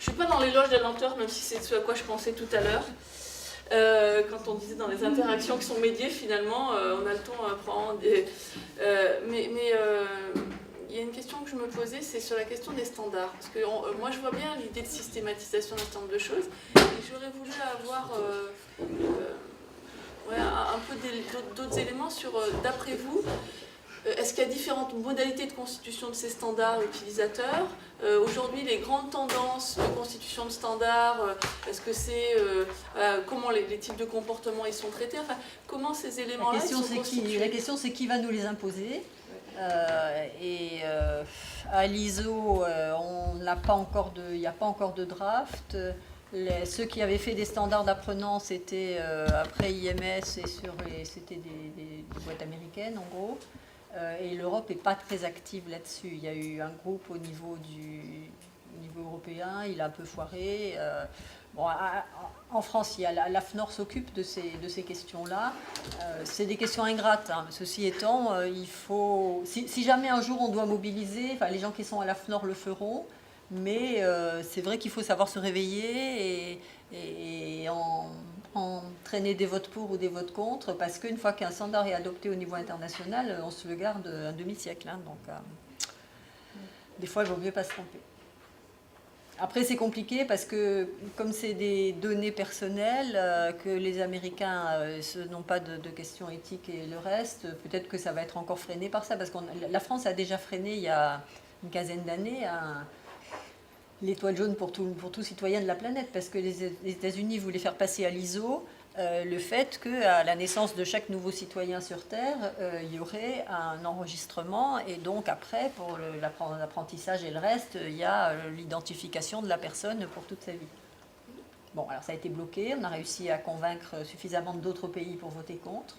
suis pas dans l'éloge de la lenteur, même si c'est ce à quoi je pensais tout à l'heure. Quand on disait dans les interactions qui sont médiées, finalement, on a le temps à prendre. Mais il y a une question que je me posais, c'est sur la question des standards. Parce que moi, je vois bien l'idée de systématisation d'un certain nombre de choses. Et j'aurais voulu avoir un peu d'autres éléments sur, d'après vous, est-ce qu'il y a différentes modalités de constitution de ces standards utilisateurs? Aujourd'hui, les grandes tendances de constitution de standards, est-ce que c'est comment les types de comportements ils sont traités? Enfin, comment ces éléments-là sont constitués? La question, c'est qui va nous les imposer? À l'ISO, il n'y a pas encore de draft. Ceux qui avaient fait des standards d'apprenants, c'était après IMS et c'était des boîtes américaines en gros. Et l'Europe n'est pas très active là-dessus. Il y a eu un groupe au niveau européen, il a un peu foiré. En France, l'AFNOR s'occupe de ces questions-là. C'est des questions ingrates. Hein. Ceci étant, si jamais un jour on doit mobiliser, enfin, les gens qui sont à l'AFNOR le feront, mais c'est vrai qu'il faut savoir se réveiller et entraîner des votes pour ou des votes contre, parce qu'une fois qu'un standard est adopté au niveau international, on se le garde un demi-siècle. Hein, donc, des fois, il vaut mieux pas se tromper. Après, c'est compliqué parce que, comme c'est des données personnelles, que les Américains n'ont pas de questions éthiques et le reste, peut-être que ça va être encore freiné par ça, parce que la France a déjà freiné il y a une quinzaine d'années l'étoile jaune pour tout citoyen de la planète, parce que les États-Unis voulaient faire passer à l'ISO le fait qu'à la naissance de chaque nouveau citoyen sur Terre, il y aurait un enregistrement, et donc après, pour l'apprentissage et le reste, il y a l'identification de la personne pour toute sa vie. Bon, alors ça a été bloqué, on a réussi à convaincre suffisamment d'autres pays pour voter contre.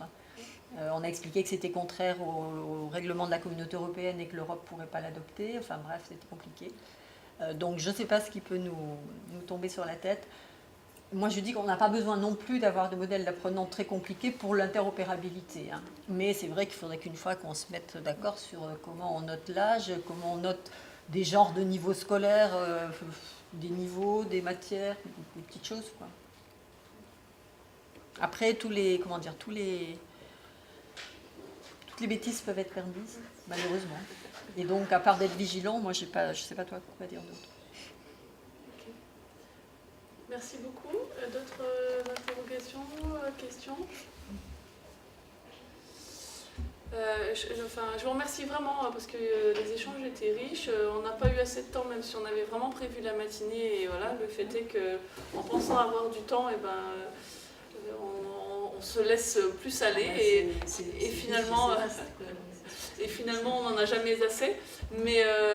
On a expliqué que c'était contraire au règlement de la communauté européenne et que l'Europe ne pourrait pas l'adopter, enfin bref, c'était compliqué. Donc je ne sais pas ce qui peut nous tomber sur la tête. Moi je dis qu'on n'a pas besoin non plus d'avoir de modèles d'apprenants très compliqués pour l'interopérabilité. Hein. Mais c'est vrai qu'il faudrait qu'une fois qu'on se mette d'accord sur comment on note l'âge, comment on note des genres de niveaux scolaires, des niveaux, des matières, des petites choses, quoi. Après toutes les bêtises peuvent être permises, malheureusement. Et donc, à part d'être vigilant, moi, je ne sais pas toi quoi dire d'autre. Okay. Merci beaucoup. D'autres interrogations, questions? Je vous remercie vraiment parce que les échanges étaient riches. On n'a pas eu assez de temps, même si on avait vraiment prévu la matinée. Et voilà, le fait est qu'en pensant avoir du temps, on se laisse plus aller et finalement, on n'en a jamais assez. Mais